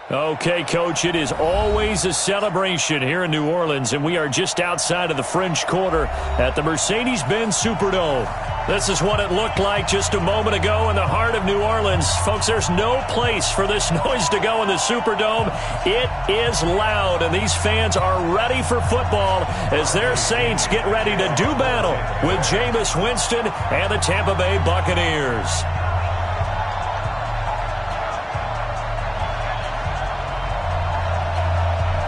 Okay, Coach, it is always a celebration here in New Orleans, and we are just outside of the French Quarter at the Mercedes-Benz Superdome. This is what it looked like just a moment ago in the heart of New Orleans. Folks, there's no place for this noise to go in the Superdome. It is loud, and these fans are ready for football as their Saints get ready to do battle with Jameis Winston and the Tampa Bay Buccaneers.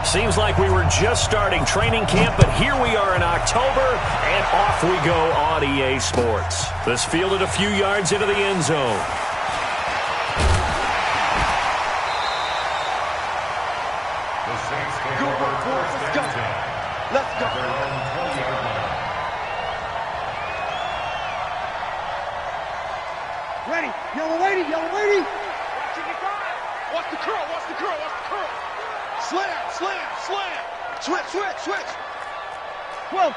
Seems like we were just starting training camp, but here we are in October, and off we go on EA Sports. This fielded a few yards into the end zone. Let's go. Ready. Yellow lady, yellow lady. Watch the curl, watch the curl, watch the curl. Slam, slam, slam. Switch, switch, switch. 12.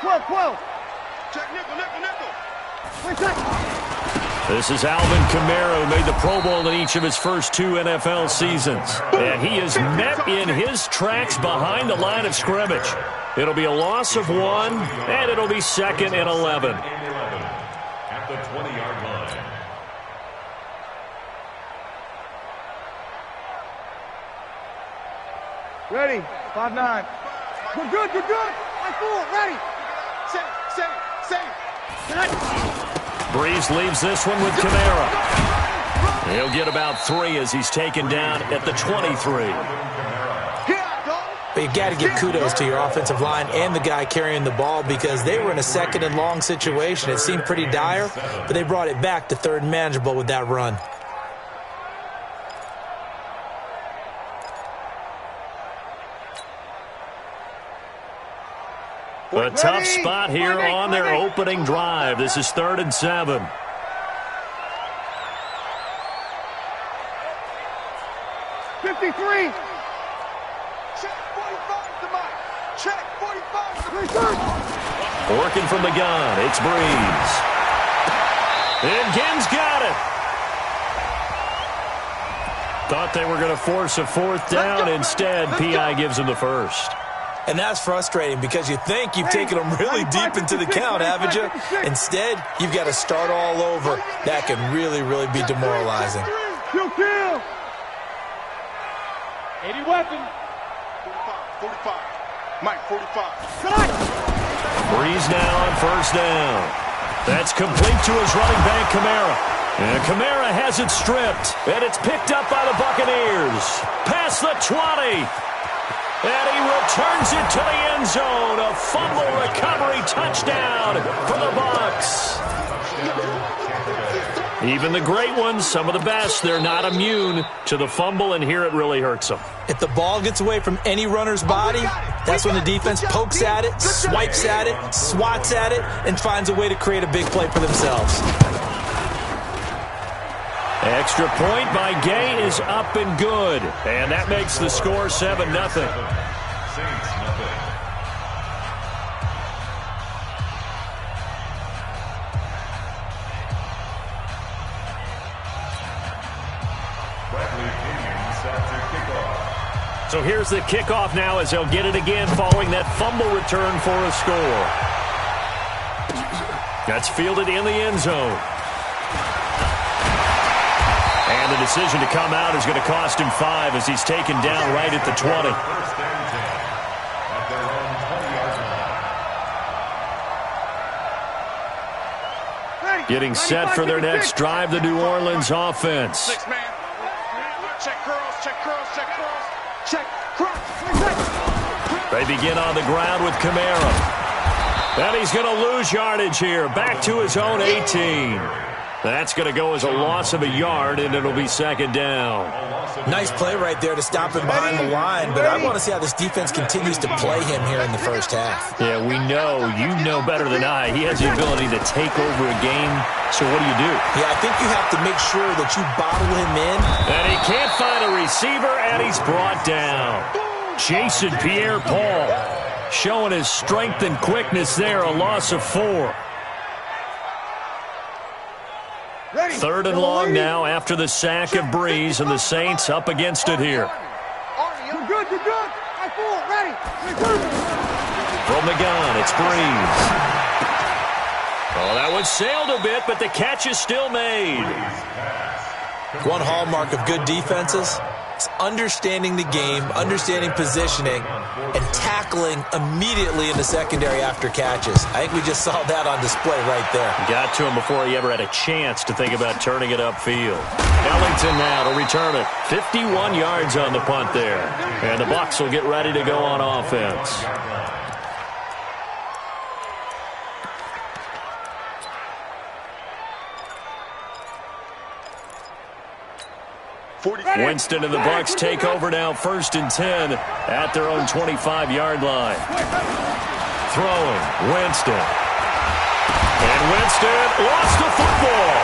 Check nickel, nickel, nickel. Wait, check. This is Alvin Kamara, who made the Pro Bowl in each of his first 2 NFL seasons. And he is met in his tracks behind the line of scrimmage. It'll be a loss of 1, and it'll be 2nd and 11. At the 20-yard line. Ready. 5-9. We're good. 5-4. Ready. Save. Breeze leaves this one with Kamara. He'll get about 3 as he's taken down at the 23. But you got to give kudos to your offensive line and the guy carrying the ball because they were in a 2nd and long situation. It seemed pretty dire, but they brought it back to 3rd and manageable with that run. A tough spot here on their opening drive. This is 3rd and 7. Working from the gun, it's Breeze. And Ginn's got it. Thought they were going to force a 4th down. Instead, P.I. gives him the 1st. And that's frustrating because you think you've taken them really deep into the count, haven't you? Instead, you've got to start all over. That can really, really be demoralizing. Kill. 80 weapon. 45. Mike, 45. Breeze now on 1st down. That's complete to his running back, Kamara. And Kamara has it stripped. And it's picked up by the Buccaneers. Past the 20. And he returns it to the end zone. A fumble recovery touchdown for the Bucs. Even the great ones, some of the best, they're not immune to the fumble, and here it really hurts them. If the ball gets away from any runner's body, that's when the defense pokes at it, swipes at it, swats at it, and finds a way to create a big play for themselves. Extra point by Gay is up and good. And that makes the score 7-0. Saints nothing. Bradley Kenyon set to kick off. So here's the kickoff now as they'll get it again following that fumble return for a score. That's fielded in the end zone. And the decision to come out is going to cost him 5 as he's taken down right at the 20. First and 10 at their own 20-yard line. Getting set for their next drive, the New Orleans offense. 6 man. Check curls. Check cross. They begin on the ground with Kamara. And he's going to lose yardage here. Back to his own 18. That's going to go as a loss of a yard, and it'll be 2nd down. Nice play right there to stop him behind the line, but I want to see how this defense continues to play him here in the first half. Yeah, we know. You know better than I. He has the ability to take over a game. So what do you do? Yeah, I think you have to make sure that you bottle him in. And he can't find a receiver, and he's brought down. Jason Pierre-Paul showing his strength and quickness there, a loss of 4. 3rd and long now after the sack of Breeze, and the Saints up against it here. good, you're good. I full, ready. From the gun, it's Breeze. Oh, that one sailed a bit, but the catch is still made. One hallmark of good defenses is understanding the game, understanding positioning, and tackling immediately in the secondary after catches. I think we just saw that on display right there. Got to him before he ever had a chance to think about turning it upfield. Ellington now to return it. 51 yards on the punt there. And the Bucs will get ready to go on offense. Winston and the Bucs take over now, 1st and 10 at their own 25-yard line. Throwing, Winston. And Winston lost the football.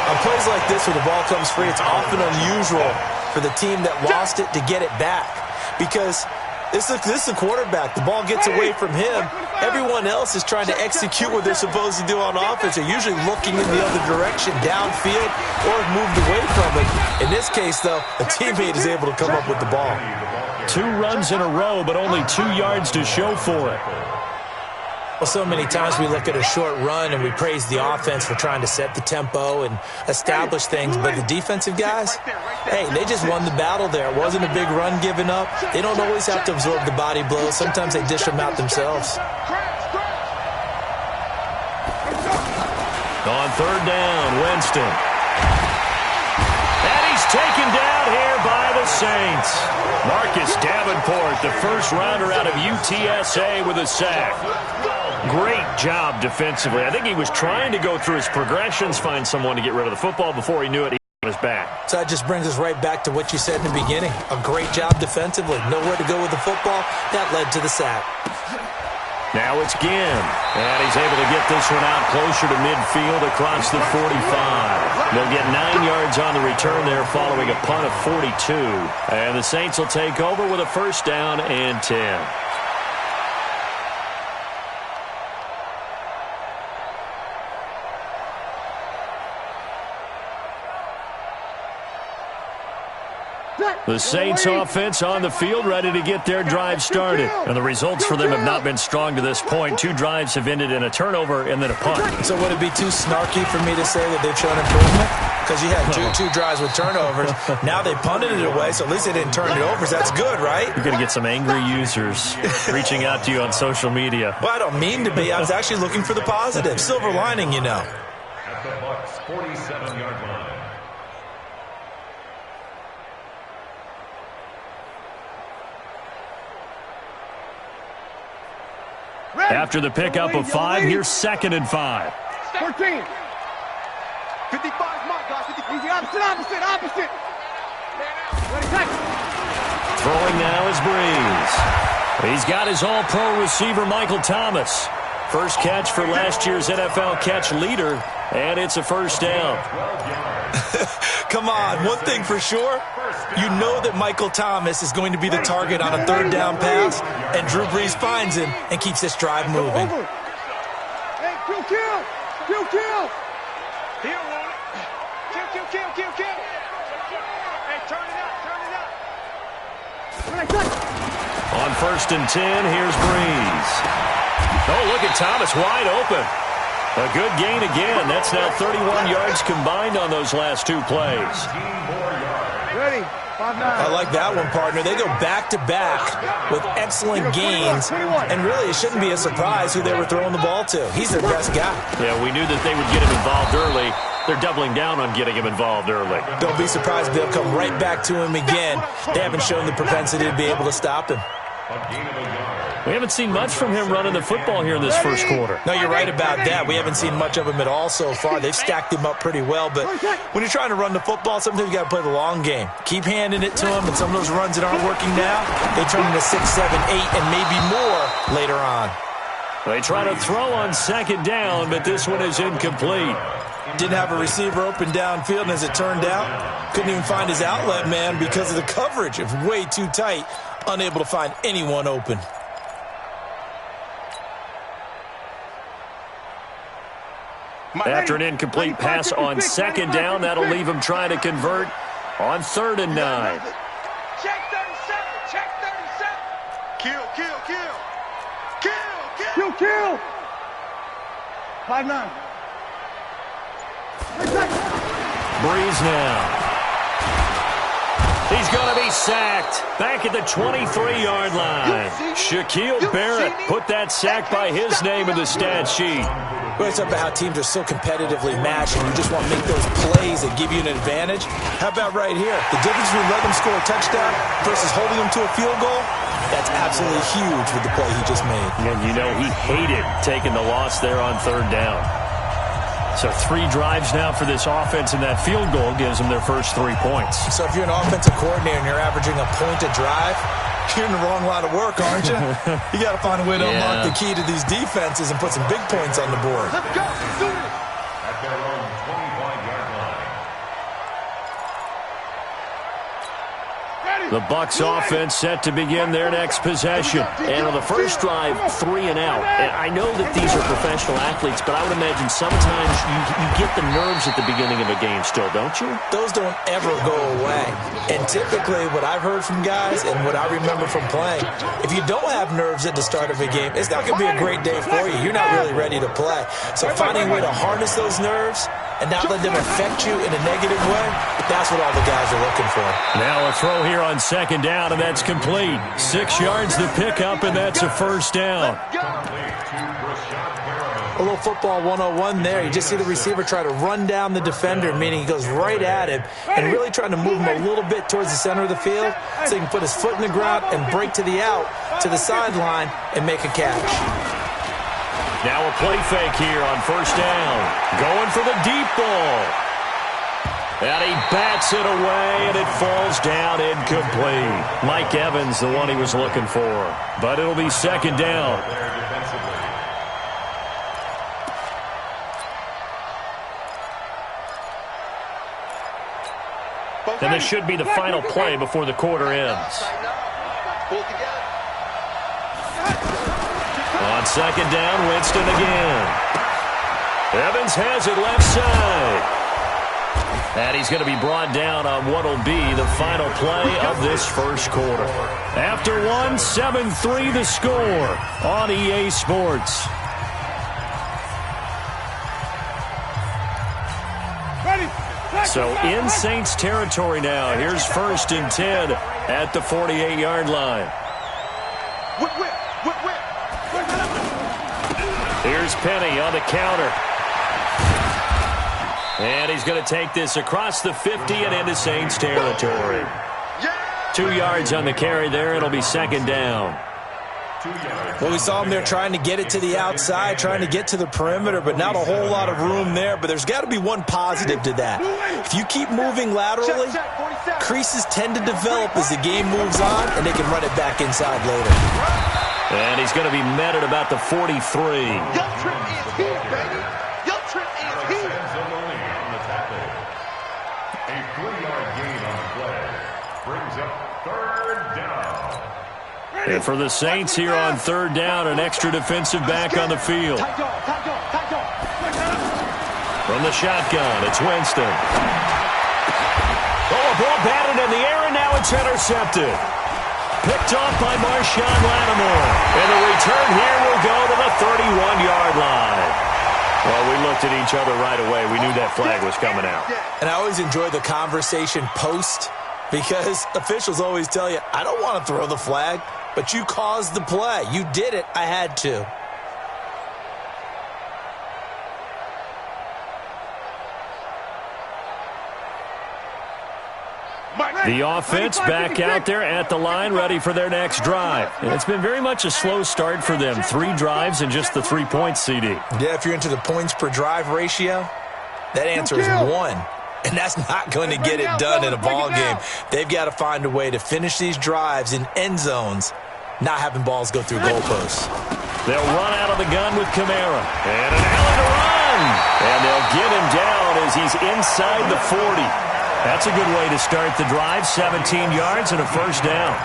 On plays like this where the ball comes free, it's often unusual for the team that lost it to get it back. Because this is the quarterback. The ball gets away from him. Everyone else is trying to execute what they're supposed to do on offense. They're usually looking in the other direction, downfield, or have moved away from it. In this case, though, a teammate is able to come up with the ball. 2 runs in a row, but only 2 yards to show for it. Well, so many times we look at a short run and we praise the offense for trying to set the tempo and establish things, but the defensive guys, hey, they just won the battle there. It wasn't a big run given up. They don't always have to absorb the body blows. Sometimes they dish them out themselves. On 3rd down, Winston. And he's taken down here by the Saints. Marcus Davenport, the first rounder out of UTSA with a sack. Great job defensively. I think he was trying to go through his progressions, find someone to get rid of the football. Before he knew it, he was back. So that just brings us right back to what you said in the beginning. A great job defensively. Nowhere to go with the football. That led to the sack. Now it's Ginn, and he's able to get this one out closer to midfield across the 45. They'll get 9 yards on the return there following a punt of 42. And the Saints will take over with a 1st down and 10. The Saints offense on the field ready to get their drive started. And the results for them have not been strong to this point. 2 drives have ended in a turnover and then a punt. So would it be too snarky for me to say that they've shown improvement? Because you had two drives with turnovers. Now they punted it away, so at least they didn't turn it over. So that's good, right? You're going to get some angry users reaching out to you on social media. Well, I don't mean to be. I was actually looking for the positive. Silver lining, you know. At the Bucs' 47-yard line. After the pickup of 5, here's 2nd and 5. 14. 55 mark, guys. Easy, opposite. Throwing now is Breeze. He's got his all-pro receiver, Michael Thomas. First catch for last year's NFL catch leader, and it's a 1st down. Come on, one thing for sure, you know that Michael Thomas is going to be the target on a 3rd down pass, and Drew Brees finds him and keeps this drive moving. Hey, kill. He don't want it. Kill. Hey, turn it up. On 1st and 10, here's Breeze. Oh, look at Thomas wide open. A good gain again. That's now 31 yards combined on those last 2 plays. Ready. 5-9. I like that one, partner. They go back-to-back with excellent gains, and really it shouldn't be a surprise who they were throwing the ball to. He's their best guy. Yeah, we knew that they would get him involved early. They're doubling down on getting him involved early. Don't be surprised they'll come right back to him again. They haven't shown the propensity to be able to stop him. We haven't seen much from him running the football here in this 1st quarter. No, you're right about that. We haven't seen much of him at all so far. They've stacked him up pretty well, but when you're trying to run the football, sometimes you got to play the long game. Keep handing it to him, and some of those runs that aren't working now, they turn into 6, 7, 8, and maybe more later on. They try to throw on 2nd down, but this one is incomplete. Didn't have a receiver open downfield, and as it turned out, couldn't even find his outlet man because of the coverage. It was way too tight, unable to find anyone open. After an incomplete pass on 2nd down, that'll leave him trying to convert on 3rd and 9. Check Kill, kill, kill. Kill, kill. Kill, kill. 5-9. Breeze now. He's going to be sacked. Back at the 23-yard line. Shaquille Barrett put that sack by his name in the stat sheet. We always talk about how teams are so competitively matched and you just want to make those plays that give you an advantage. How about right here? The difference between letting them score a touchdown versus holding them to a field goal, that's absolutely huge with the play he just made. And you know he hated taking the loss there on third down. So 3 drives now for this offense, and that field goal gives them their first 3 points. So if you're an offensive coordinator and you're averaging a point a drive, you're in the wrong line of work, aren't you? You got to find a way to unlock the key to these defenses and put some big points on the board. Let's go. Do it. At their own 25-yard line. The Bucs offense set to begin their next possession. And on the first drive, 3 and out. And I know that these are professional athletes, but I would imagine sometimes you get the nerves at the beginning of a game still, don't you? Those don't ever go away. And typically what I've heard from guys and what I remember from playing, if you don't have nerves at the start of a game, it's not going to be a great day for you. You're not really ready to play. So finding a way to harness those nerves and not let them affect you in a negative way, that's what all the guys are looking for. Now a throw here on second down, and that's complete. 6 yards the pickup, and that's a first down. A little football 101 there. You just see the receiver try to run down the defender, meaning he goes right at him and really trying to move him a little bit towards the center of the field so he can put his foot in the ground and break to the out, to the sideline, and make a catch. Now a play fake here on first down. Going for the deep ball. And he bats it away, and it falls down incomplete. Mike Evans, the one he was looking for. But it'll be second down. And this should be the final play before the quarter ends. On second down, Winston again. Evans has it left side. And he's going to be brought down on what will be the final play of this first quarter. After one, 7-3 the score on EA Sports. So in Saints territory now. Here's 1st and 10 at the 48-yard line. Here's Penny on the counter. And he's going to take this across the 50 and into Saints territory. 2 yards on the carry there. It'll be second down. Well, we saw him there trying to get it to the outside, trying to get to the perimeter, but not a whole lot of room there. But there's got to be one positive to that. If you keep moving laterally, creases tend to develop as the game moves on, and they can run it back inside later. And he's going to be met at about the 43. Your trip is here, baby. Your trip is here. A 3-yard gain on the play brings up third down. And for the Saints here on third down, an extra defensive back on the field. From the shotgun, it's Winston. Oh, a ball batted in the air, and now it's intercepted. Picked off by Marshawn Lattimore. And the return here will go to the 31-yard line. Well, we looked at each other right away. We knew that flag was coming out. And I always enjoy the conversation post because officials always tell you, I don't want to throw the flag, but you caused the play. You did it. I had to. The offense back out there at the line, ready for their next drive. And it's been very much a slow start for them. 3 drives and just the 3 points, CD. Yeah, if you're into the points per drive ratio, that answer is 1. And that's not going to get it done in a ball game. They've got to find a way to finish these drives in end zones, not having balls go through goalposts. They'll run out of the gun with Kamara. And an alley to run. And they'll get him down as he's inside the 40. That's a good way to start the drive. 17 yards and a first down.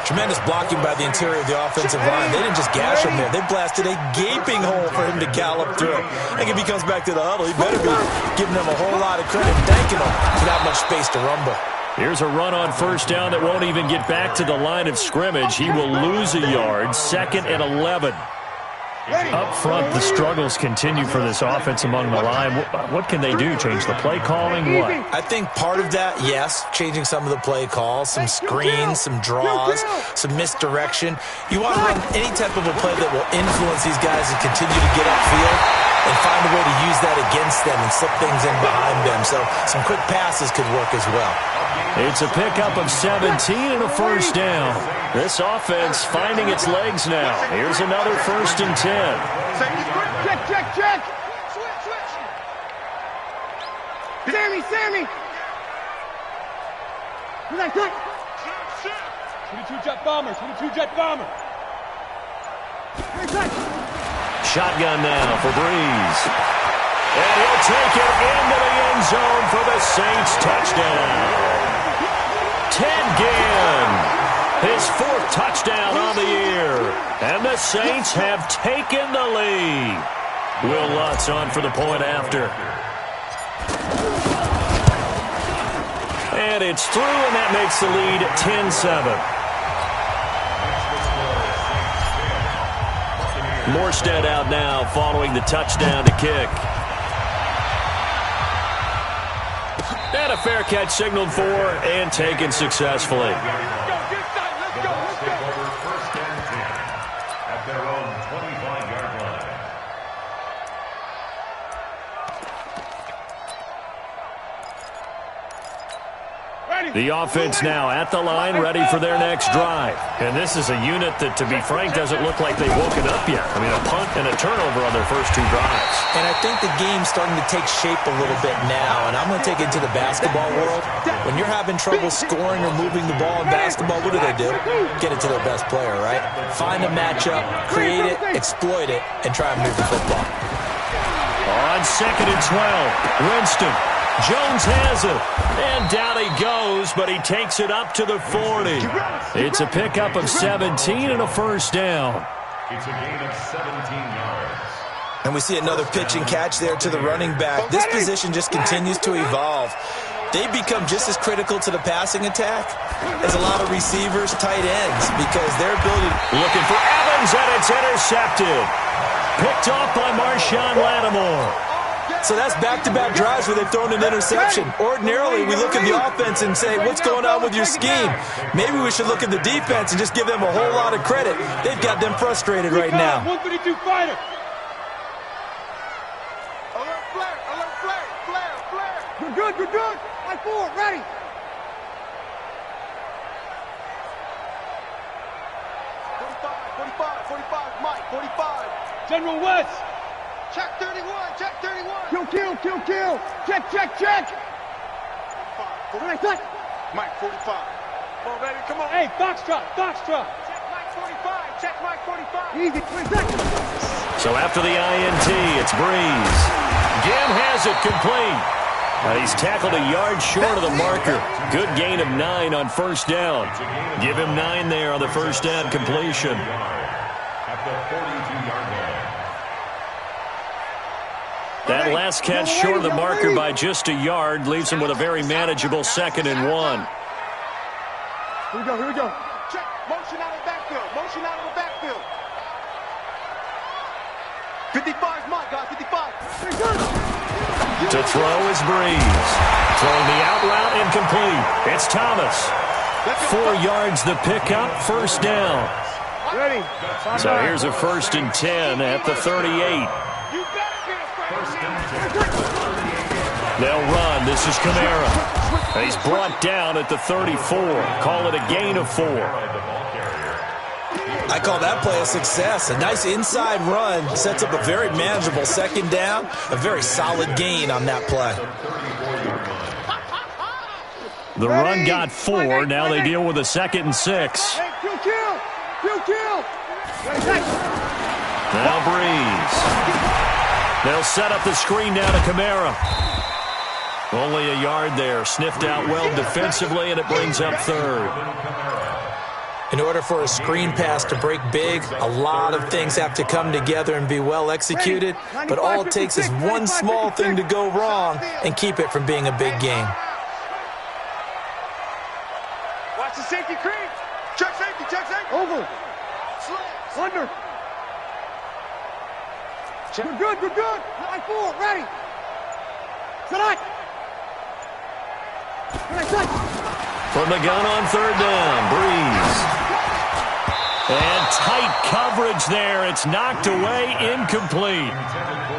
Tremendous blocking by the interior of the offensive line. They didn't just gash him there. They blasted a gaping hole for him to gallop through. I think if he comes back to the huddle, he better be giving them a whole lot of credit, thanking them for that much space to rumble. Here's a run on first down that won't even get back to the line of scrimmage. He will lose a yard, 2nd and 11. Up front, the struggles continue for this offense among the line. What can they do? Change the play calling? What? I think part of that, yes, changing some of the play calls, some screens, some draws, some misdirection. You want to run any type of a play that will influence these guys to continue to get upfield and find a way to use that against them and slip things in behind them. So some quick passes could work as well. It's a pickup of 17 and a first down. This offense finding its legs now. Here's another 1st and 10. Check, check, check. Switch, switch. Sammy. Relax, relax. 22 jet bomber. Shotgun now for Breeze. And he'll take it into the end zone for the Saints touchdown. Ted Ginn. His 4th touchdown on the year. And the Saints have taken the lead. Will Lutz on for the point after. And it's through, and that makes the lead 10-7. Morstead out now following the touchdown to kick. And a fair catch signaled for and taken successfully. The offense now at the line, ready for their next drive. And this is a unit that, to be frank, doesn't look like they've woken up yet. I mean, a punt and a turnover on their first 2 drives. And I think the game's starting to take shape a little bit now. And I'm going to take it to the basketball world. When you're having trouble scoring or moving the ball in basketball, what do? Get it to their best player, right? Find a matchup, create it, exploit it, and try and move the football. On 2nd and 12, Winston. Jones has it, and down he goes, but he takes it up to the 40. It's a pickup of 17 and a first down. It's a gain of 17 yards. And we see another pitch and catch there to the running back. This position just continues to evolve. They become just as critical to the passing attack as a lot of receivers, tight ends, because their ability... Looking for Evans, and it's intercepted. Picked off by Marshawn Lattimore. So that's back-to-back drives where they've thrown an interception. Ordinarily, we look at the offense and say, what's going on with your scheme? Maybe we should look at the defense and just give them a whole lot of credit. They've got them frustrated right now. 132 fighter. Alert flare. You're good. Line 4, ready. 45, Mike, 45. General West. Check 31. Kill. Check. Mike, 45. Come on, baby, come on. Hey, Foxtrot. Check Mike 45. Easy, 20 seconds. So after the INT, it's Breeze. Ginn has it complete. He's tackled a yard short of the marker. Good gain of 9 on first down. Give him 9 there on the first down completion. At the 42-yard line. That last catch short of the marker by just a yard leaves him with a very manageable 2nd and 1. Here we go. Check. Motion out of the backfield. 55 Mike, guys, 55. To throw is Breeze. Throwing the out route incomplete. It's Thomas. 4 yards the pickup, first down. Ready. So here's a 1st and 10 at the 38. They'll run. This is Kamara. He's brought down at the 34. Call it a gain of 4. I call that play a success. A nice inside run sets up a very manageable 2nd down. A very solid gain on that play. The run got 4. Now they deal with a 2nd and 6. Kill. Now Breeze. They'll set up the screen down to Kamara. Only a yard there. Sniffed out well defensively, and it brings up 3rd. In order for a screen pass to break big, a lot of things have to come together and be well executed, but all it takes is one small thing to go wrong and keep it from being a big game. safety creep. Check safety, check safety. Over. Slip. Under. Check. You're good, you're good. Line 4, ready. Tonight. From the gun on third down, Breeze. And tight coverage there. It's knocked away, incomplete.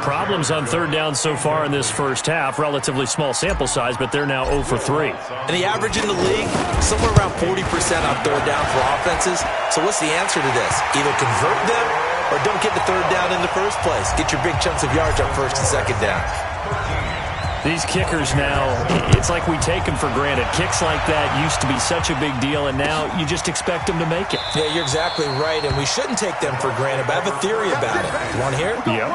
Problems on third down so far in this first half. Relatively small sample size, but they're now 0 for 3. And the average in the league, somewhere around 40% on third down for offenses. So what's the answer to this? Either convert them or don't get the third down in the first place. Get your big chunks of yards on first and second down. These kickers now, it's like we take them for granted. Kicks like that used to be such a big deal, and now you just expect them to make it. Yeah, you're exactly right, and we shouldn't take them for granted, but I have a theory about it. You want to hear it? Yeah.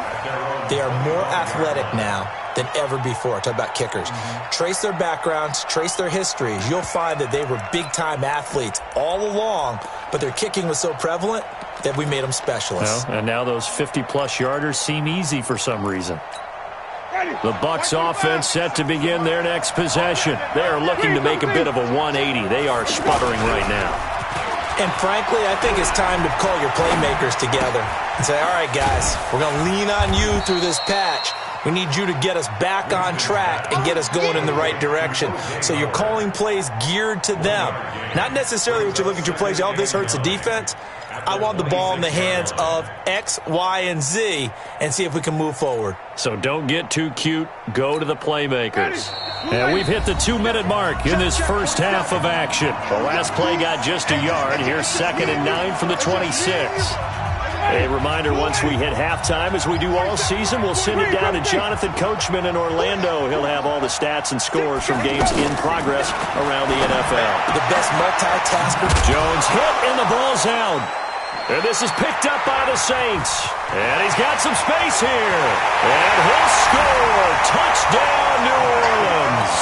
They are more athletic now than ever before. Talk about kickers. Trace their backgrounds, trace their histories. You'll find that they were big-time athletes all along, but their kicking was so prevalent that we made them specialists. Well, and now those 50-plus yarders seem easy for some reason. The Bucs offense set to begin their next possession. They are looking to make a bit of a 180. They are sputtering right now. And frankly, I think it's time to call your playmakers together and say, all right, guys, we're going to lean on you through this patch. We need you to get us back on track and get us going in the right direction. So you're calling plays geared to them. Not necessarily what you look at your plays, oh, this hurts the defense. I want the ball in the hands of X, Y, and Z and see if we can move forward. So don't get too cute. Go to the playmakers. And we've hit the 2-minute mark in this first half of action. The last play got just a yard. Here's 2nd and 9 from the 26. A reminder, once we hit halftime, as we do all season, we'll send it down to Jonathan Coachman in Orlando. He'll have all the stats and scores from games in progress around the NFL. The best multitasker. Jones hit, and the ball's out. And this is picked up by the Saints. And he's got some space here. And he'll score. Touchdown, New Orleans.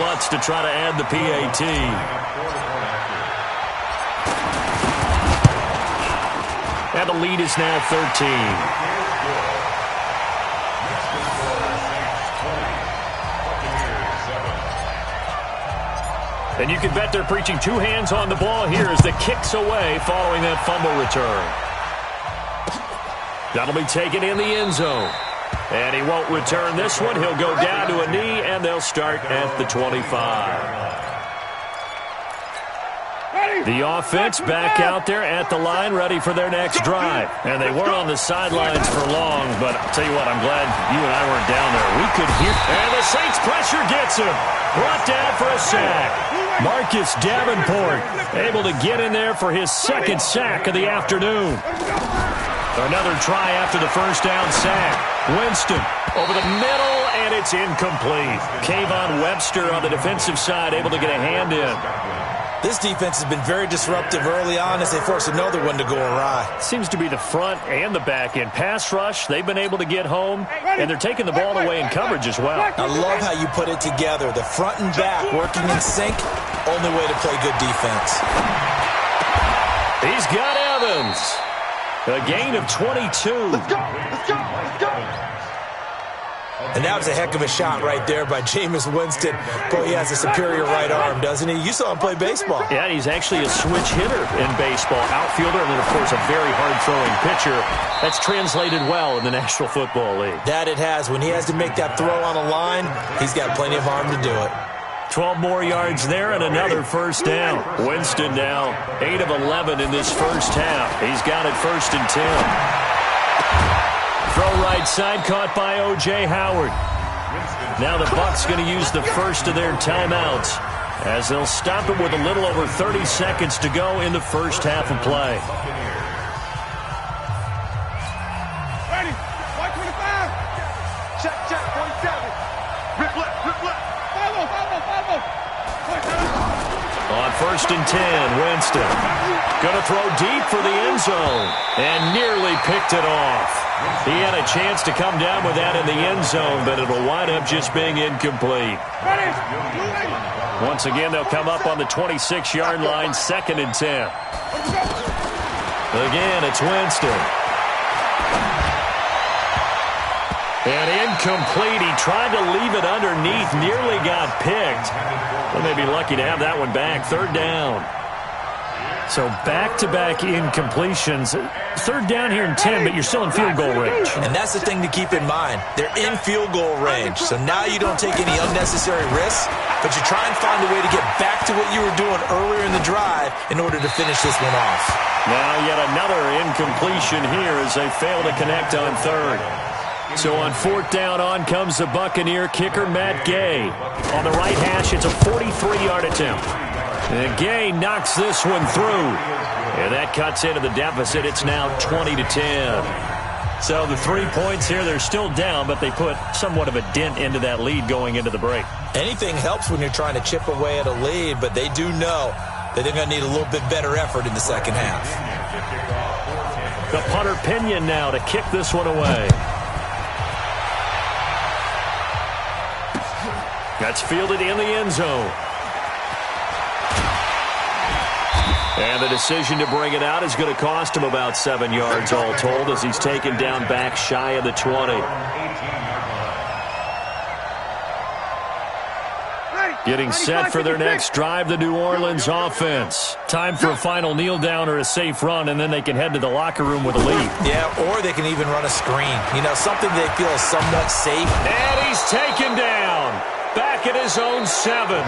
Lutz to try to add the PAT. And the lead is now 13. And you can bet they're preaching 2 hands on the ball here as the kick's away following that fumble return. That'll be taken in the end zone. And he won't return this one. He'll go down to a knee, and they'll start at the 25. The offense back out there at the line, ready for their next drive. And they weren't on the sidelines for long, but I'll tell you what, I'm glad you and I weren't down there. We could hear. And the Saints pressure gets him. Brought down for a sack. Marcus Davenport able to get in there for his 2nd sack of the afternoon. Another try after the first down sack. Winston over the middle, and it's incomplete. Kayvon Webster on the defensive side able to get a hand in. This defense has been very disruptive early on as they force another one to go awry. Seems to be the front and the back end. Pass rush, they've been able to get home, and they're taking the ball away in coverage as well. I love how you put it together. The front and back working in sync, only way to play good defense. He's got Evans. A gain of 22. Let's go, let's go, let's go. And that was a heck of a shot right there by Jameis Winston. Boy, he has a superior right arm, doesn't he? You saw him play baseball. Yeah, he's actually a switch hitter in baseball. Outfielder, and then, of course, a very hard-throwing pitcher. That's translated well in the National Football League. That it has. When he has to make that throw on a line, he's got plenty of arm to do it. 12 more yards there and another first down. Winston now 8 of 11 in this first half. He's got it 1st and 10. Throw right side, caught by O.J. Howard. Now the Bucs going to use the first of their timeouts as they'll stop it with a little over 30 seconds to go in the first half of play. Ready, 125. Check, check, 47. Rip left, rip left. Follow. On 1st and 10, Winston going to throw deep for the end zone and nearly picked it off. He had a chance to come down with that in the end zone, but it'll wind up just being incomplete. Once again, they'll come up on the 26-yard line, 2nd and 10. Again, it's Winston. And incomplete. He tried to leave it underneath, nearly got picked. Well, they'd be lucky to have that one back. Third down. So back-to-back incompletions. Third down here in 10, but you're still in field goal range. And that's the thing to keep in mind. They're in field goal range. So now you don't take any unnecessary risks, but you try and find a way to get back to what you were doing earlier in the drive in order to finish this one off. Now yet another incompletion here as they fail to connect on third. So on fourth down, on comes the Buccaneer kicker, Matt Gay. On the right hash, it's a 43-yard attempt. And Gay knocks this one through. And that cuts into the deficit. It's now 20-10. So the 3 points here, they're still down, but they put somewhat of a dent into that lead going into the break. Anything helps when you're trying to chip away at a lead, but they do know that they're going to need a little bit better effort in the second half. The punter Pinion now to kick this one away. That's fielded in the end zone. And the decision to bring it out is going to cost him about 7 yards all told as he's taken down back shy of the 20. Getting set for their next drive, the New Orleans offense. Time for a final kneel down or a safe run, and then they can head to the locker room with a lead. Yeah, or they can even run a screen. You know, something they feel is somewhat safe. And he's taken down. Back at his own 7.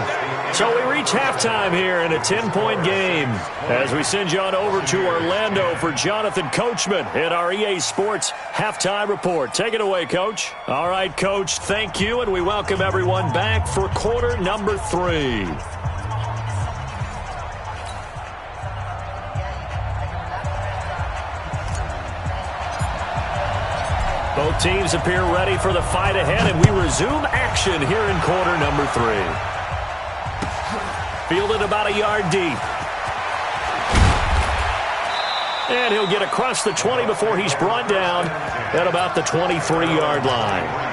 So we reach halftime here in a 10-point game as we send you on over to Orlando for Jonathan Coachman at our EA Sports Halftime Report. Take it away, Coach. All right, Coach, thank you, and we welcome everyone back for quarter number 3. Both teams appear ready for the fight ahead, and we resume action here in quarter number 3. Fielded about a yard deep. And he'll get across the 20 before he's brought down at about the 23-yard line.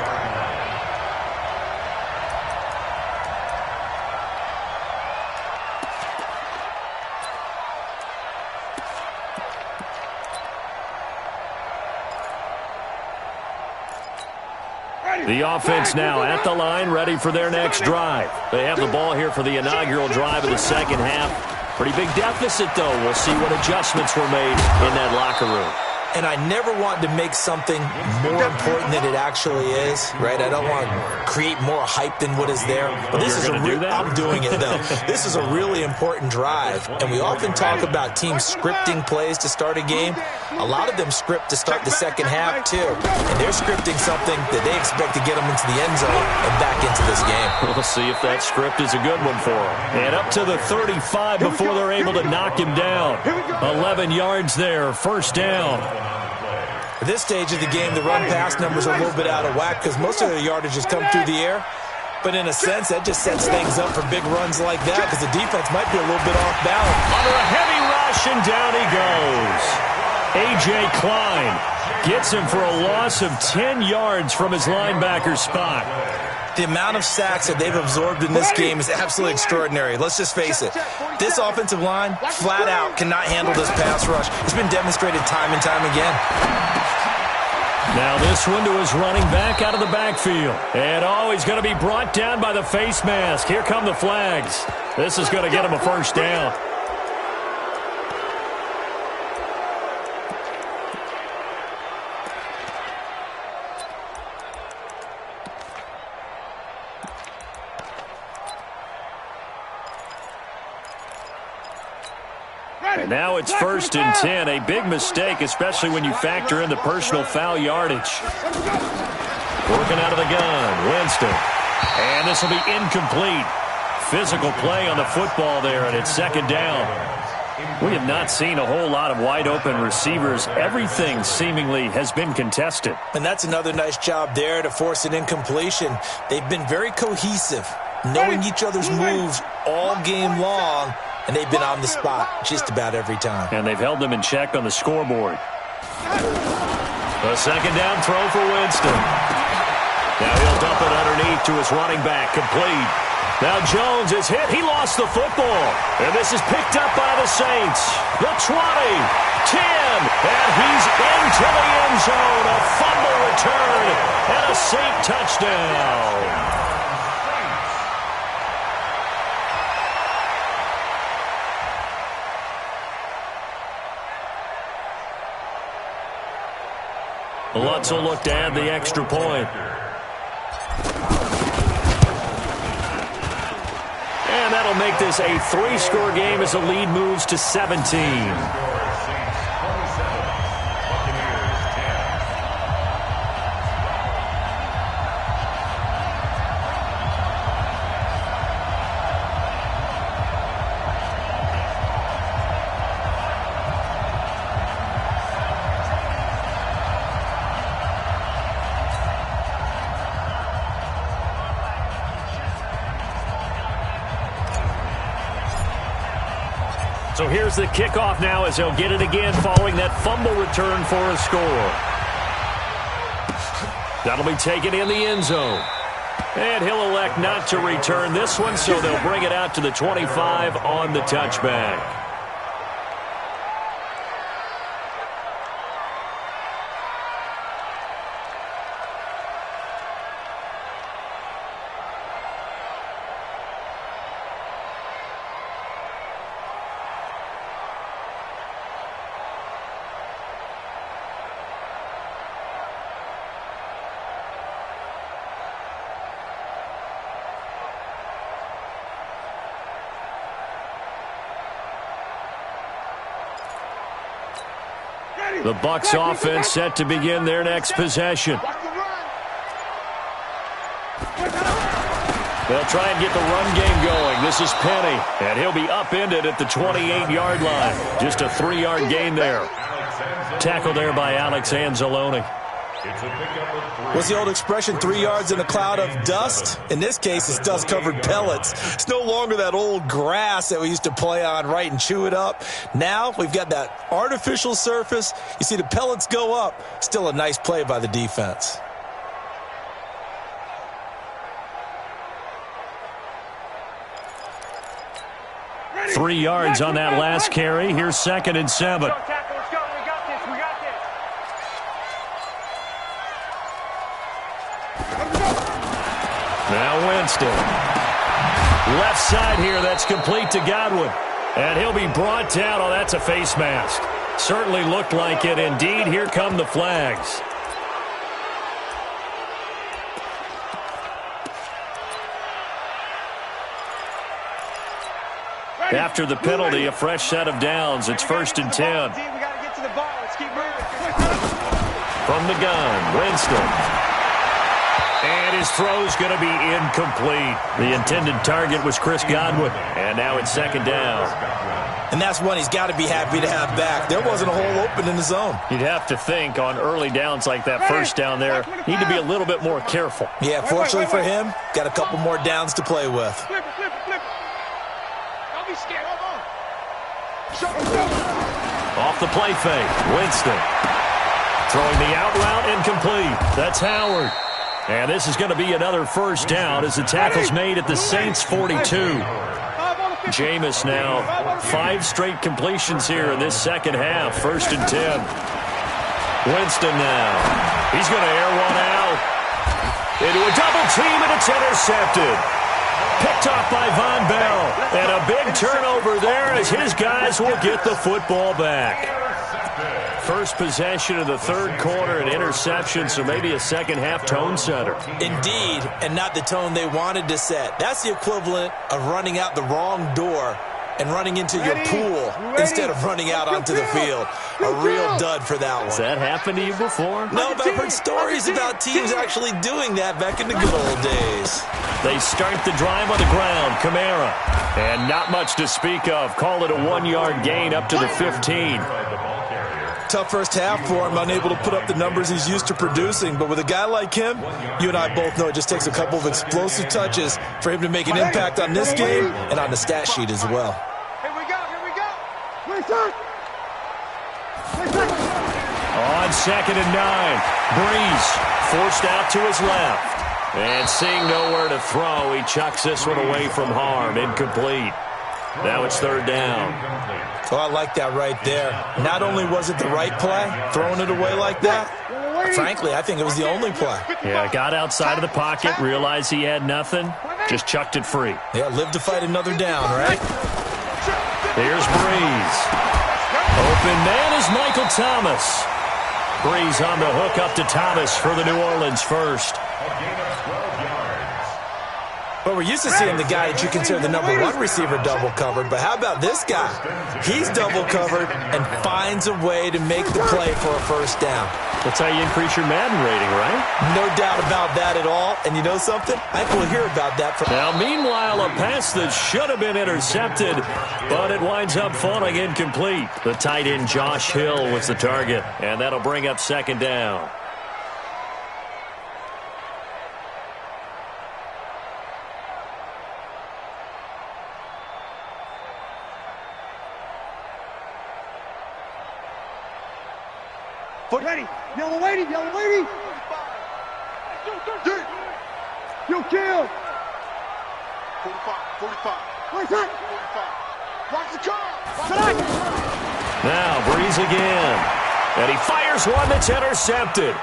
The offense now at the line, ready for their next drive. They have the ball here for the inaugural drive of the second half. Pretty big deficit, though. We'll see what adjustments were made in that locker room. And I never want to make something more important than it actually is, right? I don't want to create more hype than what is there. But this is I'm doing it, though. This is a really important drive. And we often talk about teams scripting plays to start a game. A lot of them script to start the second half, too. And they're scripting something that they expect to get them into the end zone and back into this game. We'll see if that script is a good one for them. And up to the 35 before they're able to knock him down. 11 yards there, first down. At this stage of the game, the run-pass numbers are a little bit out of whack because most of their yardage has come through the air. But in a sense, that just sets things up for big runs like that because the defense might be a little bit off balance. Under a heavy rush, and down he goes. A.J. Klein gets him for a loss of 10 yards from his linebacker spot. The amount of sacks that they've absorbed in this game is absolutely extraordinary. Let's just face it. This offensive line, flat out, cannot handle this pass rush. It's been demonstrated time and time again. Now this one to his running back out of the backfield. And he's going to be brought down by the face mask. Here come the flags. This is going to get him a first down. And now it's 1st and 10. A big mistake, especially when you factor in the personal foul yardage. Working out of the gun, Winston. And this will be incomplete. Physical play on the football there, and it's second down. We have not seen a whole lot of wide-open receivers. Everything seemingly has been contested. And that's another nice job there to force an incompletion. They've been very cohesive, knowing each other's moves all game long. And they've been on the spot just about every time. And they've held them in check on the scoreboard. A second down throw for Winston. Now he'll dump it underneath to his running back, complete. Now Jones is hit. He lost the football. And this is picked up by the Saints. The 20, 10, And he's into the end zone. A fumble return and a Saint touchdown. Lutz will look to add the extra point. And that'll make this a 3-score game as the lead moves to 17. So here's the kickoff now as they'll get it again following that fumble return for a score. That'll be taken in the end zone. And he'll elect not to return this one, so they'll bring it out to the 25 on the touchback. The Bucs offense set to begin their next possession. They'll try and get the run game going. This is Penny, and he'll be upended at the 28-yard line. Just a 3-yard gain there. Tackle there by Alex Anzalone. What's the old expression, 3 yards in a cloud of dust? In this case, it's dust-covered pellets. It's no longer that old grass that we used to play on, right, and chew it up. Now we've got that artificial surface. You see the pellets go up. Still a nice play by the defense. Ready. 3 yards on that last carry. Here's 2nd and 7. Now Winston. Left side here, that's complete to Godwin. And he'll be brought down. Oh, that's a face mask. Certainly looked like it. Indeed, here come the flags. After the penalty, a fresh set of downs. It's 1st and 10. From the gun, Winston. And his throw's going to be incomplete. The intended target was Chris Godwin. And now it's 2nd down. And that's one he's got to be happy to have back. There wasn't a hole open in the zone. You'd have to think on early downs like that first down there, need to be a little bit more careful. Yeah, fortunately for him, got a couple more downs to play with. Flip it. Don't be scared. Off the play fake, Winston. Throwing the out route incomplete. That's Howard. And this is going to be another 1st down as the tackle's made at the Saints' 42. Jameis now 5 straight completions here in this second half. 1st and 10. Winston now. He's going to air one out. Into a double team, and it's intercepted. Picked off by Von Bell. And a big turnover there as his guys will get the football back. First possession of the 3rd quarter, an interception, so maybe a second-half tone setter. Indeed, and not the tone they wanted to set. That's the equivalent of running out the wrong door and running into your pool instead of running out onto the field. A real dud for that one. Has that happened to you before? No, but I've heard stories about teams actually doing that back in the good old days. They start the drive on the ground. Kamara. And not much to speak of. Call it a 1-yard gain up to the 15. Tough first half for him, unable to put up the numbers he's used to producing. But with a guy like him, you and I both know it just takes a couple of explosive touches for him to make an impact on this game and on the stat sheet as well. Here we go. On 2nd and 9, Breeze forced out to his left. And seeing nowhere to throw, he chucks this one away from harm. Incomplete. Now it's third down. Oh, I like that right there. Not only was it the right play, throwing it away like that, frankly, I think it was the only play. Yeah, got outside of the pocket, realized he had nothing, just chucked it free. Yeah, live to fight another down, right? Here's Breeze. Open man is Michael Thomas. Breeze on the hook up to Thomas for the New Orleans first. Well, we're used to seeing the guy that you consider the #1 receiver double covered, but how about this guy? He's double covered and finds a way to make the play for a first down. That's how you increase your Madden rating, right? No doubt about that at all. And you know something? I think we'll hear about that from... Now, meanwhile, a pass that should have been intercepted, but it winds up falling incomplete. The tight end Josh Hill was the target, and that'll bring up second down. Foot ready. Yellow lady, yellow lady. You kill. 45. Where's that? 45. Watch the car. Now, Breeze again. And he fires one that's intercepted.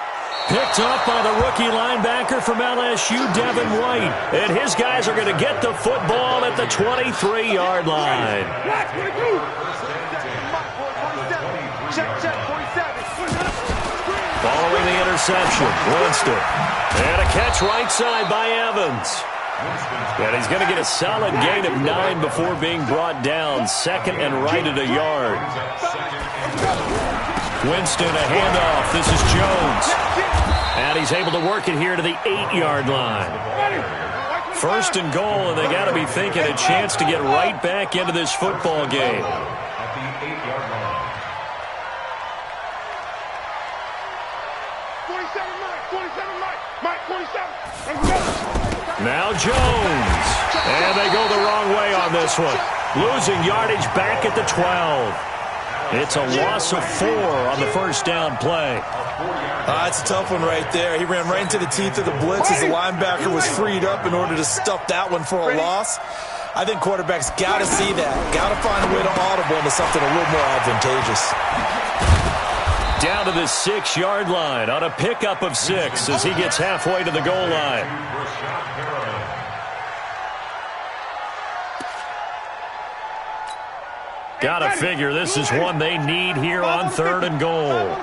Picked up by the rookie linebacker from LSU, Devin White. And his guys are going to get the football at the 23-yard line. Check, 47. Following the interception, Winston. And a catch right side by Evans. And he's going to get a solid gain of 9 before being brought down. Second and right at a yard. Winston, a handoff. This is Jones. And he's able to work it here to the 8-yard line. First and goal, and they got to be thinking a chance to get right back into this football game. Now Jones. And they go the wrong way on this one. Losing yardage back at the 12. It's a loss of 4 on the first down play. It's a tough one right there. He ran right into the teeth of the blitz as the linebacker was freed up in order to stuff that one for a loss. I think quarterbacks got to see that. Got to find a way to audible into something a little more advantageous. Down to the 6-yard line on a pickup of 6 as he gets halfway to the goal line. Gotta figure this is one they need here on third and goal.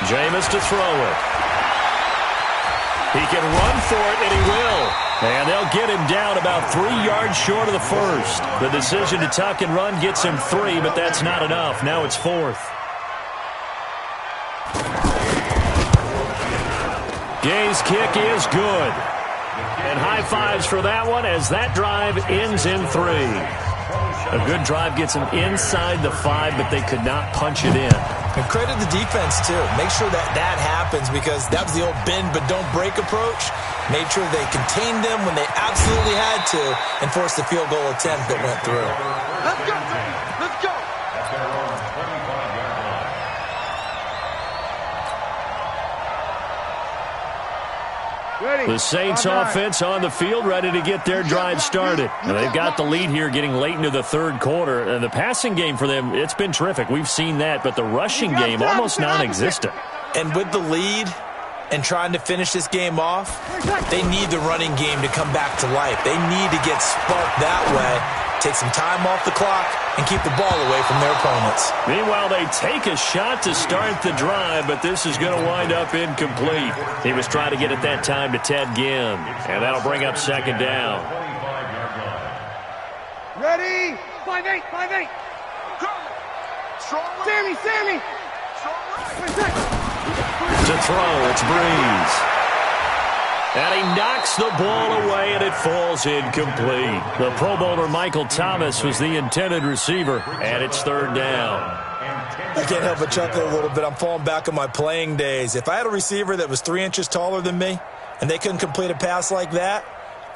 Jameis to throw it. He can run for it, and he will. And they'll get him down about 3 yards short of the first. The decision to tuck and run gets him 3, but that's not enough. Now it's 4th. Gay's kick is good. And high fives for that one as that drive ends in 3. A good drive gets them inside the 5, but they could not punch it in. And credit the defense, too. Make sure that happens because that was the old bend but don't break approach. Made sure they contained them when they absolutely had to and forced the field goal attempt that went through. Let's go, baby. Let's go. The Saints offense on the field ready to get their drive started. And they've got the lead here getting late into the third quarter. And the passing game for them, it's been terrific. We've seen that, but the rushing game almost non-existent. And with the lead and trying to finish this game off, they need the running game to come back to life. They need to get sparked that way, take some time off the clock, and keep the ball away from their opponents. Meanwhile, they take a shot to start the drive, but this is going to wind up incomplete. He was trying to get it that time to Ted Ginn, and that'll bring up second down. Ready? 5-8. Sammy. To throw, it's Breeze. And he knocks the ball away, and it falls incomplete. The Pro Bowler Michael Thomas was the intended receiver, and it's third down. I can't help but chuckle a little bit. I'm falling back on my playing days. If I had a receiver that was 3 inches taller than me, and they couldn't complete a pass like that,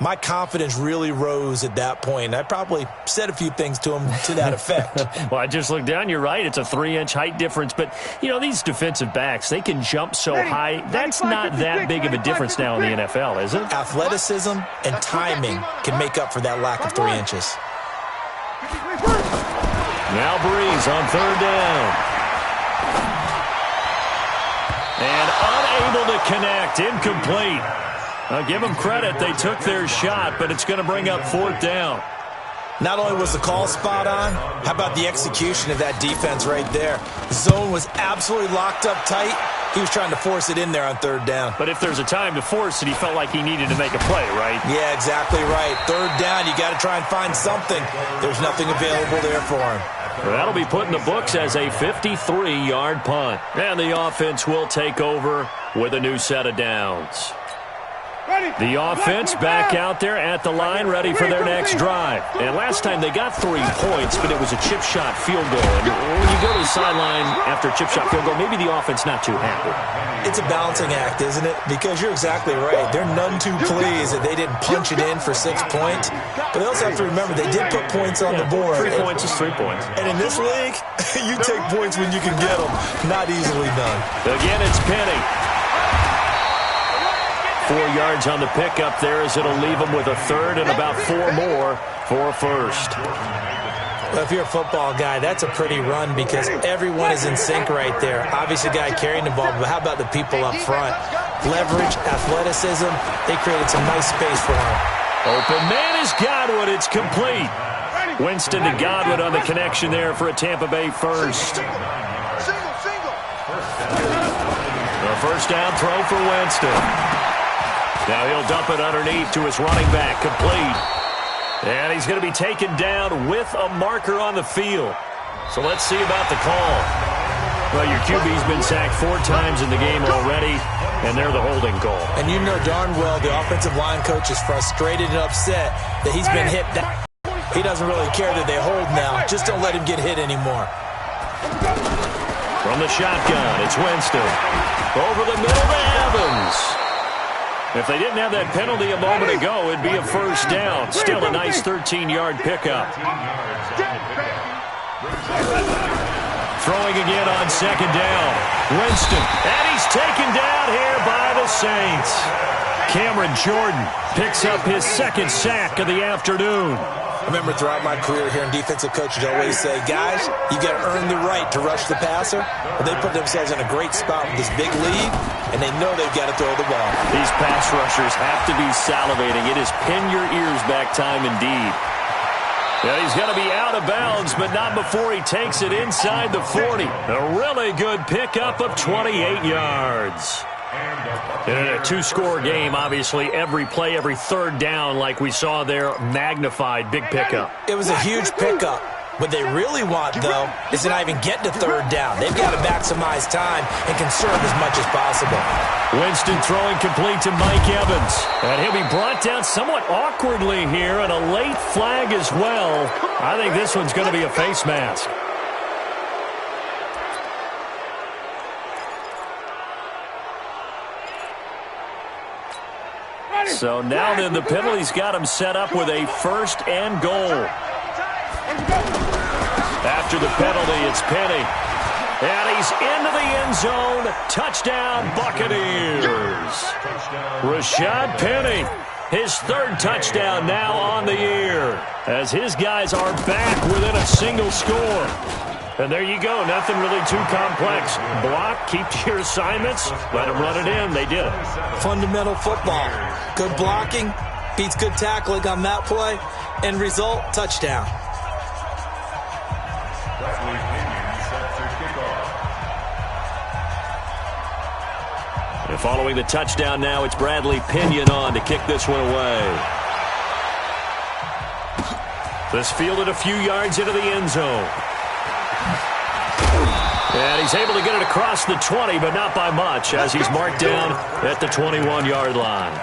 my confidence really rose at that point. I probably said a few things to him to that effect. Well, I just looked down. You're right. It's a 3-inch height difference. But, you know, these defensive backs, they can jump so high. That's not that big of a difference now in the NFL, is it? Athleticism and timing can make up for that lack of 3 inches. Now Breeze on 3rd down. And unable to connect. Incomplete. I'll give them credit. They took their shot, but it's going to bring up 4th down. Not only was the call spot on, how about the execution of that defense right there? Zone was absolutely locked up tight. He was trying to force it in there on 3rd down. But if there's a time to force it, he felt like he needed to make a play, right? Yeah, exactly right. 3rd down, you got to try and find something. There's nothing available there for him. Well, that'll be put in the books as a 53-yard punt. And the offense will take over with a new set of downs. The offense back out there at the line, ready for their next drive. And last time they got 3 points, but it was a chip shot field goal. And when you go to the sideline after a chip shot field goal, maybe the offense not too happy. It's a balancing act, isn't it? Because you're exactly right. They're none too pleased that they didn't punch it in for 6 points. But they also have to remember they did put points on the board. 3 points is 3 points. And in this league, you take points when you can get them. Not easily done. Again, it's Penny. 4 yards on the pickup there as it'll leave them with a 3rd and about 4 more for a 1st. Well, if you're a football guy, that's a pretty run because everyone is in sync right there. Obviously, the guy carrying the ball, but how about the people up front? Leverage, athleticism, they created some nice space for him. Open man is Godwin. It's complete. Winston to Godwin on the connection there for a Tampa Bay 1st. The 1st down throw for Winston. Now he'll dump it underneath to his running back, complete. And he's going to be taken down with a marker on the field. So let's see about the call. Well, your QB's been sacked 4 times in the game already, and they're the holding call. And you know darn well the offensive line coach is frustrated and upset that he's been hit. He doesn't really care that they hold now. Just don't let him get hit anymore. From the shotgun, it's Winston. Over the middle to Evans. If they didn't have that penalty a moment ago, it'd be a 1st down. Still a nice 13-yard pickup. Throwing again on 2nd down. Winston. And he's taken down here by the Saints. Cameron Jordan picks up his 2nd sack of the afternoon. I remember throughout my career hearing defensive coaches always say, guys, you got to earn the right to rush the passer. But they put themselves in a great spot with this big lead, and they know they've got to throw the ball. These pass rushers have to be salivating. It is pin your ears back time indeed. Yeah, he's going to be out of bounds, but not before he takes it inside the 40. A really good pickup of 28 yards. In a 2-score game, obviously, every play, every 3rd down, like we saw there, magnified, big pickup. It was a huge pickup. What they really want, though, is to not even get to 3rd down. They've got to maximize time and conserve as much as possible. Winston throwing complete to Mike Evans. And he'll be brought down somewhat awkwardly here, and a late flag as well. I think this one's going to be a face mask. So now then the penalty's got him set up with a 1st and goal. After the penalty, it's Penny. And he's into the end zone. Touchdown, Buccaneers. Rashad Penny, his 3rd touchdown now on the year, as his guys are back within a single score. And there you go, nothing really too complex. Block, keep to your assignments, let them run it in. They did it. Fundamental football. Good blocking beats good tackling on that play. End result, touchdown. And following the touchdown now, it's Bradley Pinion on to kick this one away. This fielded a few yards into the end zone. And he's able to get it across the 20, but not by much, as he's marked down at the 21-yard line.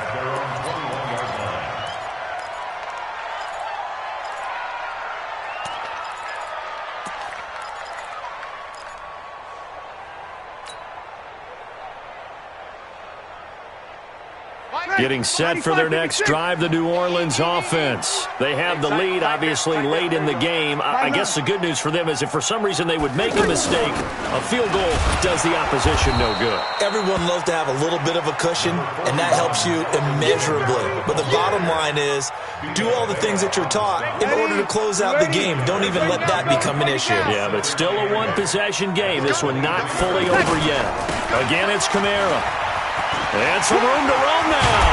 Getting set for their next drive, the New Orleans offense. They have the lead, obviously, late in the game. I guess the good news for them is if for some reason they would make a mistake, a field goal does the opposition no good. Everyone loves to have a little bit of a cushion, and that helps you immeasurably. But the bottom line is, do all the things that you're taught in order to close out the game. Don't even let that become an issue. Yeah, but still a one-possession game. This one not fully over yet. Again, it's Kamara. And some room to run now.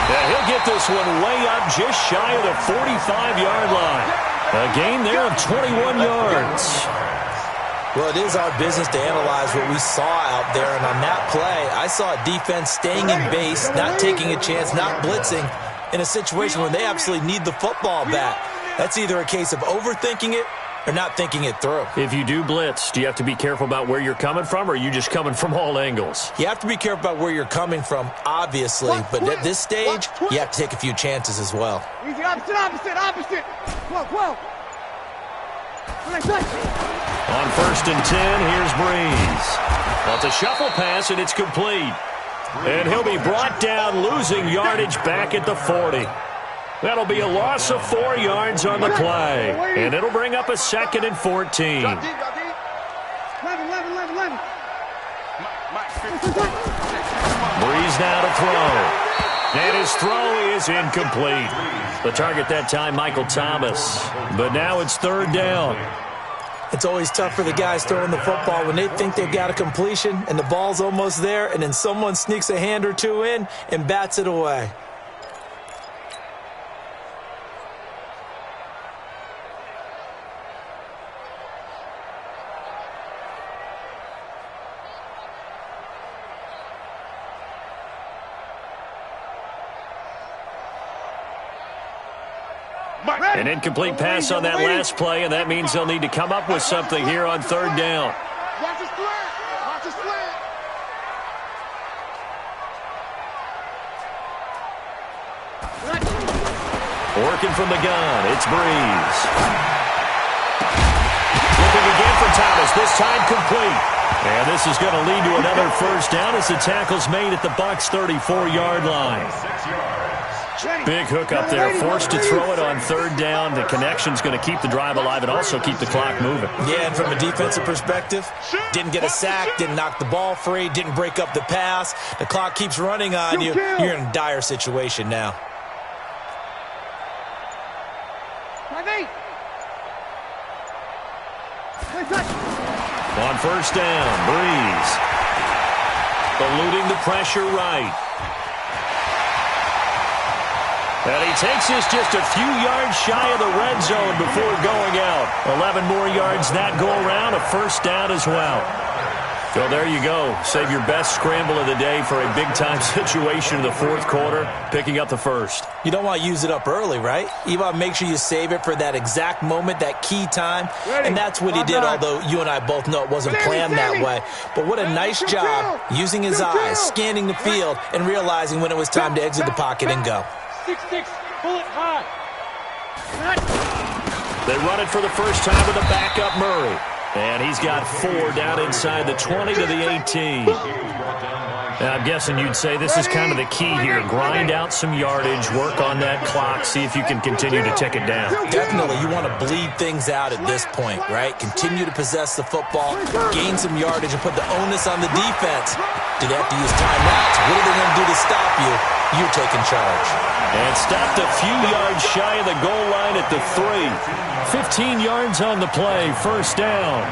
And he'll get this one way up just shy of the 45-yard line. A gain there of 21 yards. Well, it is our business to analyze what we saw out there. And on that play, I saw a defense staying in base, not taking a chance, not blitzing, in a situation where they absolutely need the football back. That's either a case of overthinking it or not thinking it through. If you do blitz, do you have to be careful about where you're coming from, or are you just coming from all angles? You have to be careful about where you're coming from, obviously. But at this stage, you have to take a few chances as well. Easy, opposite. Whoa. On 1st and 10, here's Breeze. Well, it's a shuffle pass, and it's complete. And he'll be brought down, losing yardage back at the 40. That'll be a loss of 4 yards on the play. And it'll bring up a 2nd and 14. 11. Breeze now to throw. And his throw is incomplete. The target that time, Michael Thomas. But now it's 3rd down. It's always tough for the guys throwing the football when they think they've got a completion and the ball's almost there, and then someone sneaks a hand or two in and bats it away. An incomplete pass on that last play, and that means they'll need to come up with something here on 3rd down. Watch the slant. Working from the gun, it's Breeze. Looking again for Thomas, this time complete. And this is going to lead to another 1st down as the tackle's made at the Bucs' 34-yard line. Big hook up there, forced to throw it on 3rd down. The connection's going to keep the drive alive and also keep the clock moving. Yeah, and from a defensive perspective, didn't get a sack, didn't knock the ball free, didn't break up the pass. The clock keeps running on you. You're in a dire situation now. On 1st down, Breeze. Eluding the pressure right. And he takes this just a few yards shy of the red zone before going out. 11 more yards that go around, a 1st down as well. So there you go. Save your best scramble of the day for a big-time situation in the 4th quarter, picking up the 1st. You don't want to use it up early, right? You want to make sure you save it for that exact moment, that key time. And that's what he did, although you and I both know it wasn't planned that way. But what a nice job using his eyes, scanning the field, and realizing when it was time to exit the pocket and go. 6-6, bullet high. They run it for the first time with a backup Murray. And he's got 4 down inside the 20 to the 18. Now, I'm guessing you'd say this is kind of the key here. Grind out some yardage, work on that clock, see if you can continue to tick it down. Definitely. You want to bleed things out at this point, right? Continue to possess the football, gain some yardage, and put the onus on the defense. Do they have to use timeouts? What are they going to do to stop you? You're taking charge. And stopped a few yards shy of the goal line at the 3. 15 yards on the play, 1st down.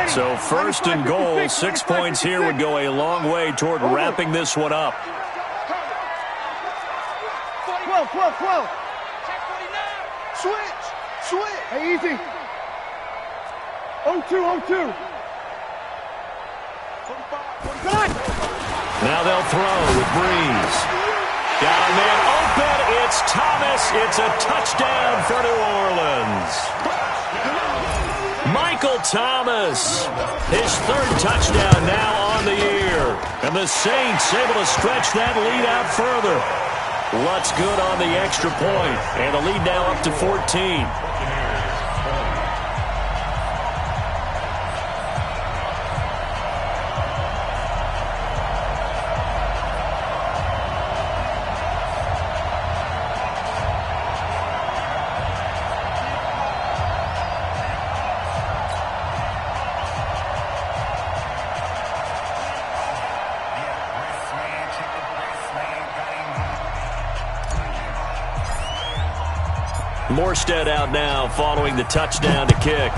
So 1st and goal, 6 points here would go a long way toward wrapping this one up. 12. Switch. Hey, easy. 0-2. Now they'll throw with Breeze. Got a man open. It's Thomas. It's a touchdown for New Orleans. Michael Thomas, his 3rd touchdown now on the year. And the Saints able to stretch that lead out further. Lutz good on the extra point. And the lead now up to 14. Morstead out now following the touchdown to kick.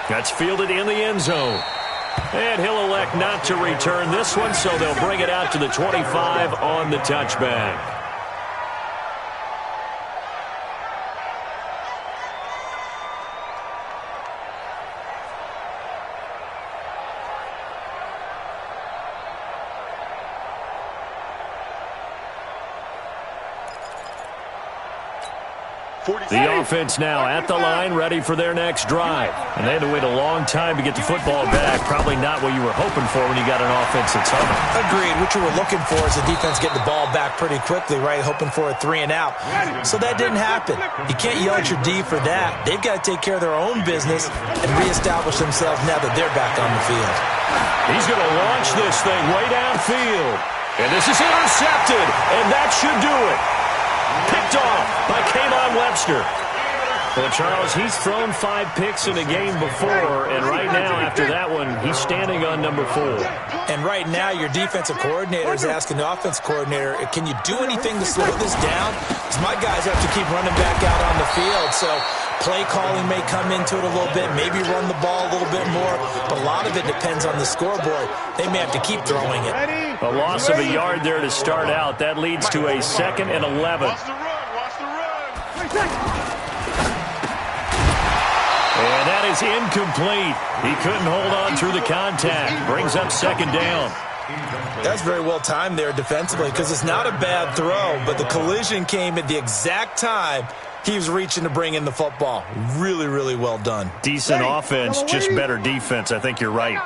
That's fielded in the end zone. And he'll elect not to return this one, so they'll bring it out to the 25 on the touchback. The offense now at the line, ready for their next drive. And they had to wait a long time to get the football back. Probably not what you were hoping for when you got an offense that's humming. Agreed. What you were looking for is the defense getting the ball back pretty quickly, right? Hoping for a 3-and-out. So that didn't happen. You can't yell at your D for that. They've got to take care of their own business and reestablish themselves now that they're back on the field. He's going to launch this thing way downfield. And this is intercepted, and that should do it. Picked off by K'Von Webster. Well, Charles, he's thrown 5 picks in a game before, and right now, after that one, he's standing on number 4. And right now, your defensive coordinator is asking the offense coordinator, can you do anything to slow this down? Because my guys have to keep running back out on the field, so play calling may come into it a little bit, maybe run the ball a little bit more, but a lot of it depends on the scoreboard. They may have to keep throwing it. A loss of a yard there to start out. That leads to a 2nd and 11. Watch the run. And that is incomplete. He couldn't hold on through the contact. Brings up 2nd down. That's very well timed there defensively because it's not a bad throw, but the collision came at the exact time he was reaching to bring in the football. Really, really well done. Decent offense, just better defense. I think you're right.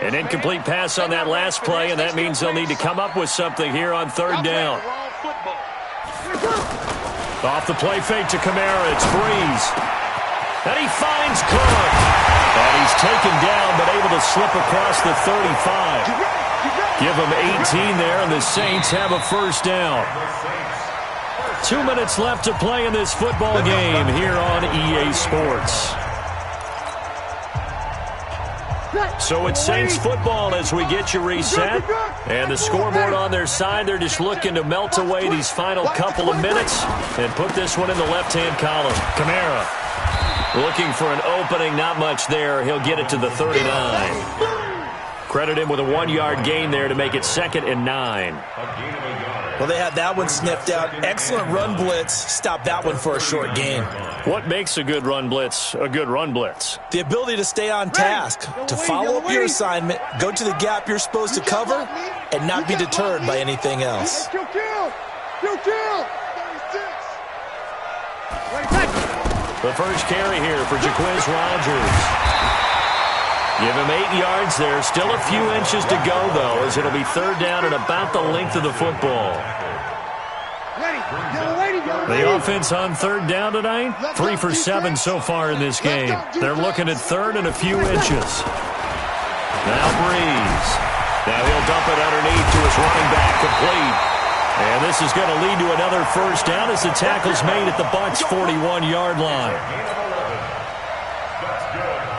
An incomplete pass on that last play, and that means they'll need to come up with something here on 3rd down. Off the play fake to Kamara. It's Breeze. And he finds Cook. And he's taken down, but able to slip across the 35. Give him 18 there, and the Saints have a 1st down. 2 minutes left to play in this football game here on EA Sports. So it's Saints football as we get you reset. And the scoreboard on their side, they're just looking to melt away these final couple of minutes and put this one in the left-hand column. Kamara looking for an opening, not much there. He'll get it to the 39. Credit him with a 1-yard gain there to make it 2nd and 9. Well, they had that one sniffed out. Excellent run blitz. Stop that one for a short gain. What makes a good run blitz a good run blitz? The ability to stay on task, to follow up your assignment, go to the gap you're supposed to cover, and not be deterred by anything else. Kill. The first carry here for Jaquiz Rogers. Give him 8 yards there. Still a few inches to go, though, as it'll be 3rd down and about the length of the football. The offense on 3rd down tonight, 3 for 7 so far in this game. They're looking at 3rd and a few inches. Now Breeze. Now he'll dump it underneath to his running back, complete. And this is going to lead to another 1st down as the tackle's made at the Bucs' 41-yard line.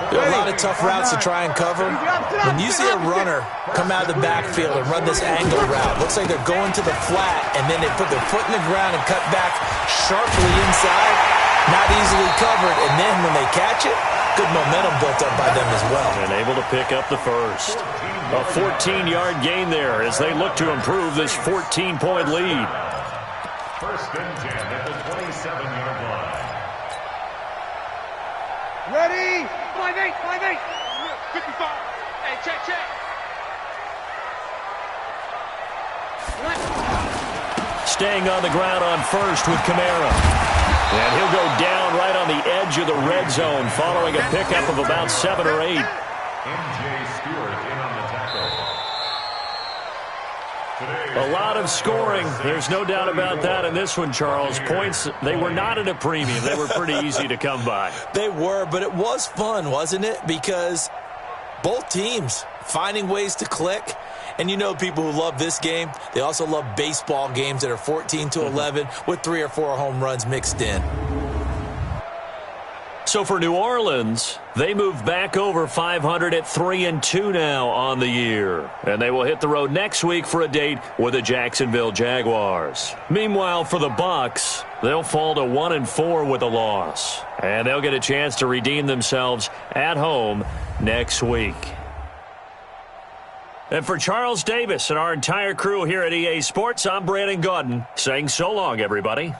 There are a lot of tough routes to try and cover. When you see a runner come out of the backfield and run this angle route, looks like they're going to the flat, and then they put their foot in the ground and cut back sharply inside, not easily covered, and then when they catch it, good momentum built up by them as well. And able to pick up the 1st. A 14-yard gain there as they look to improve this 14-point lead. 1st and 10 at the 27-yard line. Ready? 5-8. 55. Hey, check. Staying on the ground on 1st with Kamara. And he'll go down right on the edge of the red zone following a pickup of about 7 or 8. M.J. Stewart in on the tackle. A lot of scoring. There's no doubt about that in this one, Charles. Points, they were not at a premium. They were pretty easy to come by. They were, but it was fun, wasn't it? Because both teams finding ways to click. And you know people who love this game, they also love baseball games that are 14-11 with 3 or 4 home runs mixed in. So for New Orleans, they move back over 500 at 3-2 now on the year. And they will hit the road next week for a date with the Jacksonville Jaguars. Meanwhile, for the Bucs, they'll fall to 1-4 with a loss. And they'll get a chance to redeem themselves at home next week. And for Charles Davis and our entire crew here at EA Sports, I'm Brandon Gaudin saying so long, everybody.